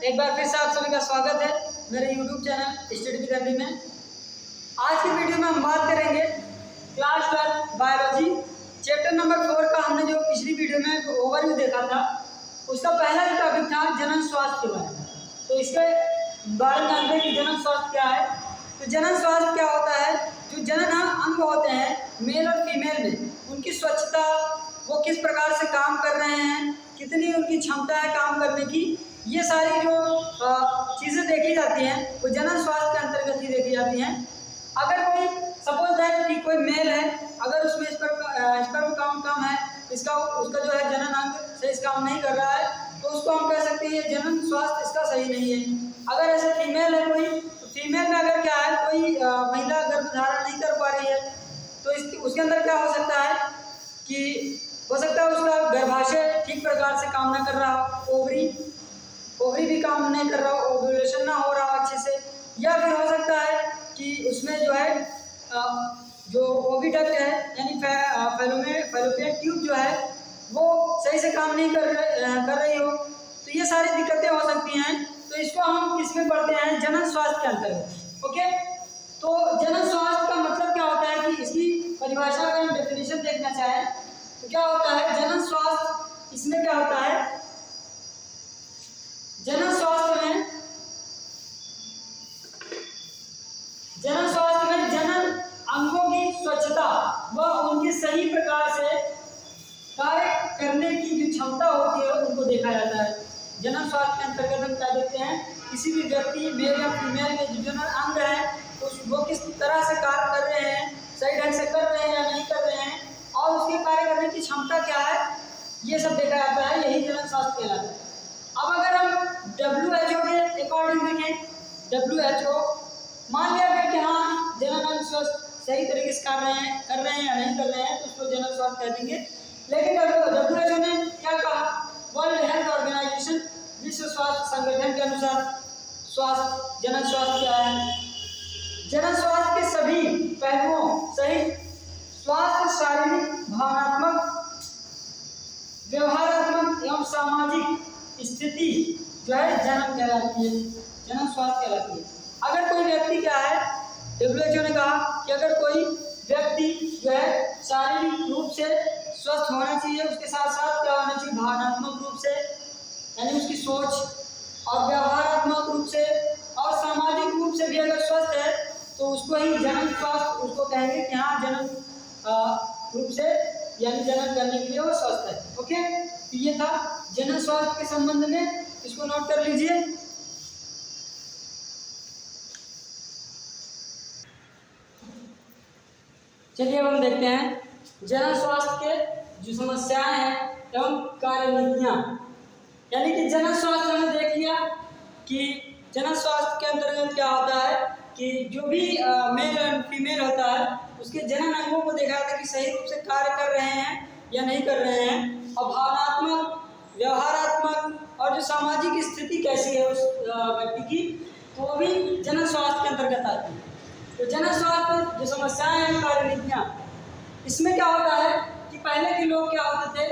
एक बार फिर से आप सभी का स्वागत है मेरे YouTube channel study with MD में। आज की वीडियो में हम बात करेंगे क्लास 12 बायोलॉजी चैप्टर नंबर 4 का। हमने जो पिछली वीडियो में ओवरव्यू देखा था, उसका पहला जो टॉपिक था जनन स्वास्थ्य के बारे में। तो इसके बारे में जानते हैं कि जनन स्वास्थ्य क्या है। तो जनन स्वास्थ्य क्या होता है, जो जनन अंग होते हैं मेल और फीमेल में, उनकी स्वच्छता, वो किस प्रकार से काम कर रहे हैं, कितनी उनकी क्षमता है काम करने की, ये सारी जो चीज़ें देखी जाती हैं वो जनन स्वास्थ्य के अंतर्गत ही देखी जाती हैं। अगर कोई सपोज दैट कि कोई मेल है, अगर उसमें स्पर्म काउंट कम है, उसका जो है जनन अंग सही से काम नहीं कर रहा है, तो उसको हम कह सकते हैं जनन स्वास्थ्य इसका सही नहीं है। अगर ऐसे फीमेल है कोई, तो फीमेल में अगर क्या है, कोई महिला गर्भधारण नहीं कर पा रही है, तो उसके अंदर क्या हो सकता है कि हो सकता है उसका गर्भाशय ठीक प्रकार से काम ना कर रहा हो, ओवरी भी काम नहीं कर रहा हो, ओव्यूलेशन ना हो रहा हो अच्छे से, या फिर हो सकता है कि उसमें जो है जो ओविडक्ट है यानी फैलोपियन ट्यूब जो है वो सही से काम नहीं कर रही हो। तो ये सारी दिक्कतें हो सकती हैं। तो इसको हम किसमें पढ़ते हैं, जनन स्वास्थ्य के अंतर्गत। ओके, तो जनन स्वास्थ्य का मतलब क्या होता है कि इसकी परिभाषा का हम डेफिनेशन देखना चाहें तो क्या होता है जनन स्वास्थ्य। इसमें क्या होता है, जनन स्वास्थ्य में जनन अंगों की स्वच्छता व उनकी सही प्रकार से कार्य करने की जो क्षमता होती है उनको देखा जाता है। जनन स्वास्थ्य के अंतर्गत हम क्या देखते हैं, किसी भी व्यक्ति मेल या फीमेल में जो जनन अंग है वो किस तरह से कार्य कर रहे हैं, सही ढंग से कर रहे हैं या नहीं कर रहे हैं, और उसके कार्य करने की क्षमता क्या है, ये सब देखा जाता है। यही जनन स्वास्थ्य कहलाता है। अब अगर हम WHO के अकॉर्डिंग देखें, WHO मान लिया गया कि हाँ जनन अंग स्वस्थ सही तरीके से कर रहे हैं या नहीं कर रहे हैं, तो उसको जनन स्वास्थ्य कह देंगे। लेकिन WHO ने क्या कहा, वर्ल्ड हेल्थ ऑर्गेनाइजेशन, विश्व स्वास्थ्य संगठन के अनुसार जनन स्वास्थ्य क्या है, जनन स्वास्थ्य के सभी पहलुओं सहित स्वास्थ्य शारीरिक, भावनात्मक, व्यवहारात्मक एवं सामाजिक स्थिति जो है जनन कहलाती है, जनन स्वास्थ्य कहलाती है। अगर कोई व्यक्ति क्या है, WHO ने कहा कि अगर कोई व्यक्ति जो है शारीरिक रूप से स्वस्थ होना चाहिए, उसके साथ साथ क्या होना चाहिए, भावनात्मक रूप से यानी उसकी सोच, और व्यवहारात्मक रूप से और सामाजिक रूप से भी अगर स्वस्थ है तो उसको ही जनन स्वास्थ्य उसको कहेंगे कि हाँ जनन रूप से यानी जनन करने के लिए वो स्वस्थ है। ओके, तो ये था जनन स्वास्थ्य के संबंध में, इसको नोट कर लीजिए। चलिए अब हम देखते हैं जनन स्वास्थ्य के जो समस्याएं हैं एवं कार्यनीतियां। यानी कि जनन स्वास्थ्य हमने देख लिया कि जनन स्वास्थ्य के अंतर्गत क्या होता है कि जो भी मेल और फीमेल होता है उसके जनन अंगों को देखा जाता है कि सही रूप से कार्य कर रहे हैं या नहीं कर रहे हैं, और भावनात्मक, व्यवहारात्मक और जो सामाजिक स्थिति कैसी है उस व्यक्ति की, तो वो भी जनन स्वास्थ्य के अंतर्गत आती है। तो जनन स्वास्थ्य जो समस्याएं हैं, कार्यनीतियाँ, इसमें क्या होता है कि पहले के लोग क्या होते थे,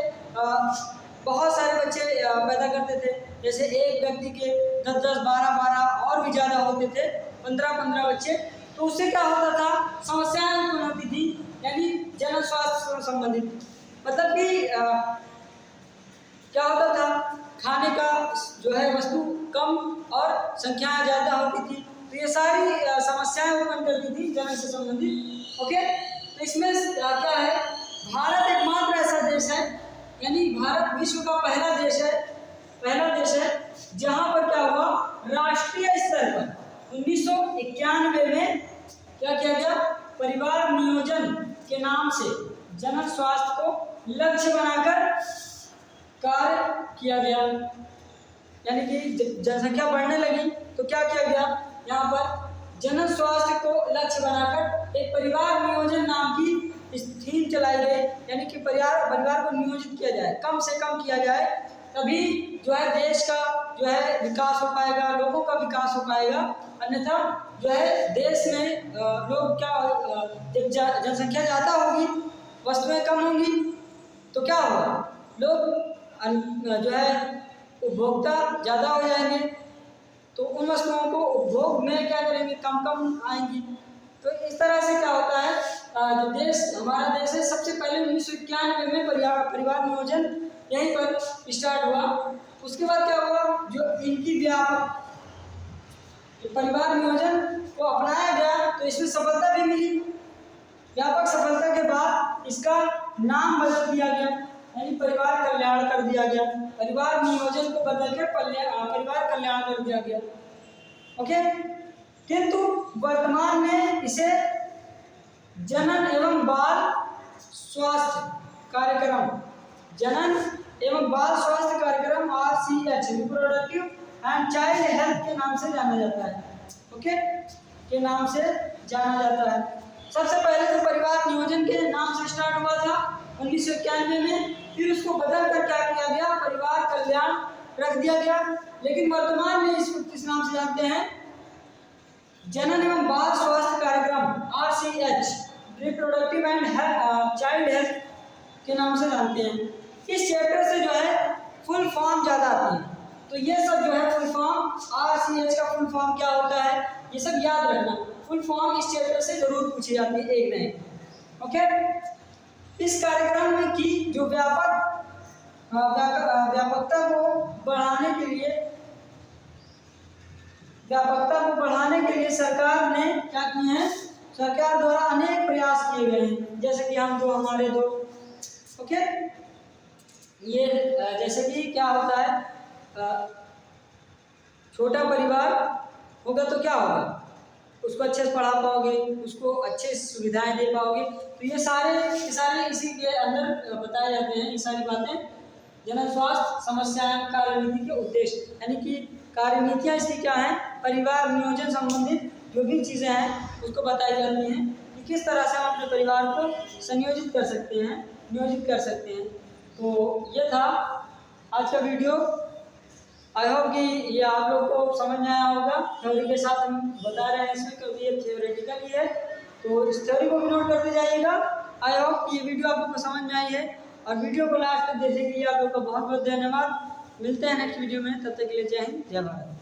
बहुत सारे बच्चे पैदा करते थे। जैसे एक व्यक्ति के 10-10, 12-12 और भी ज़्यादा होते थे, 15-15 बच्चे। तो उससे क्या होता था, समस्याएं उत्पन्न होती थी, यानी जनन स्वास्थ्य से संबंधित। मतलब कि क्या होता था, खाने का जो है वस्तु कम और संख्याएं ज़्यादा होती थी, तो ये सारी समस्याएं उत्पन्न करती थी जनन से संबंधित। ओके, तो इसमें क्या है, भारत एकमात्र ऐसा देश है, यानी भारत विश्व का पहला देश है जहां पर क्या हुआ, राष्ट्रीय स्तर पर 1991 में क्या किया गया, परिवार नियोजन के नाम से जनन स्वास्थ्य को लक्ष्य बनाकर कार्य किया गया। यानी कि जनसंख्या बढ़ने लगी तो क्या किया गया, यहाँ पर जनन स्वास्थ्य को लक्ष्य बनाकर एक परिवार नियोजन नाम की स्कीम चलाई गई। यानी कि परिवार को नियोजित किया जाए, कम से कम किया जाए, तभी जो है देश का जो है विकास हो पाएगा, लोगों का विकास हो पाएगा। अन्यथा जो है देश में लोग क्या, जब जनसंख्या ज़्यादा होगी, वस्तुएं कम होंगी, तो क्या होगा, लोग जो है उपभोक्ता ज़्यादा हो जाएंगे, तो उन वस्तुओं को उपभोग में क्या करेंगे, कम कम आएंगी। तो इस तरह से क्या होता है, जो देश हमारा देश है, सबसे पहले 1991 में परिवार नियोजन यहीं पर स्टार्ट हुआ। उसके बाद क्या हुआ, जो इनकी व्यापक परिवार नियोजन को अपनाया गया तो इसमें सफलता भी मिली। व्यापक सफलता के बाद इसका नाम बदल दिया गया, यानी परिवार कल्याण कर दिया गया। परिवार नियोजन को बदलकर परिवार कल्याण कर दिया गया। ओके, किंतु वर्तमान में इसे जनन एवं बाल स्वास्थ्य कार्यक्रम, जनन एवं बाल स्वास्थ्य कार्यक्रम RCH, reproductive and child health के नाम से जाना जाता है। ओके, के नाम से जाना जाता है। सबसे पहले तो परिवार नियोजन के नाम से स्टार्ट हुआ था 1991 में, फिर उसको बदल कर क्या किया गया, परिवार कल्याण रख दिया गया। लेकिन वर्तमान में इसको किस नाम से जानते हैं, जनन एवं बाल स्वास्थ्य कार्यक्रम RCH, reproductive and child health के नाम से जानते हैं। इस चैप्टर से जो है फुल फॉर्म ज़्यादा आती है, तो ये सब जो है फुल फॉर्म, RCH का फुल फॉर्म क्या होता है, ये सब याद रखना। फुल फॉर्म इस चैप्टर से जरूर पूछी जाती है एक न एक। ओके, इस कार्यक्रम में की जो व्यापकता को बढ़ाने के लिए सरकार ने क्या किए हैं, सरकार द्वारा अनेक प्रयास किए गए हैं। जैसे कि हमारे दो ओके, ये जैसे कि क्या होता है, छोटा परिवार होगा तो क्या होगा, उसको अच्छे से पढ़ा पाओगे, उसको अच्छे सुविधाएं दे पाओगे। तो ये सारे इसी के अंदर बताए जाते हैं। ये सारी बातें जनन स्वास्थ्य समस्याएं कार्यनीति के उद्देश्य, यानी कि कार्यनीतियाँ इसकी क्या है, परिवार नियोजन संबंधित जो भी चीज़ें हैं उसको बताई जाती हैं कि किस तरह से हम अपने परिवार को संयोजित कर सकते हैं, नियोजित कर सकते हैं। तो ये था आज का वीडियो। आई होप कि ये आप लोग को समझ में आया होगा। थ्योरी के साथ हम बता रहे हैं इसमें, क्योंकि ये थियोरेटिकल ही है, तो इस थ्योरी को भी नोट करते जाइएगा। आई होप कि ये वीडियो आप लोग को समझ में आई है, और वीडियो को लास्ट तक देखने के लिए आप लोग का बहुत बहुत धन्यवाद। मिलते हैं नेक्स्ट वीडियो में, तब तक के लिए जय हिंद, जय भारत।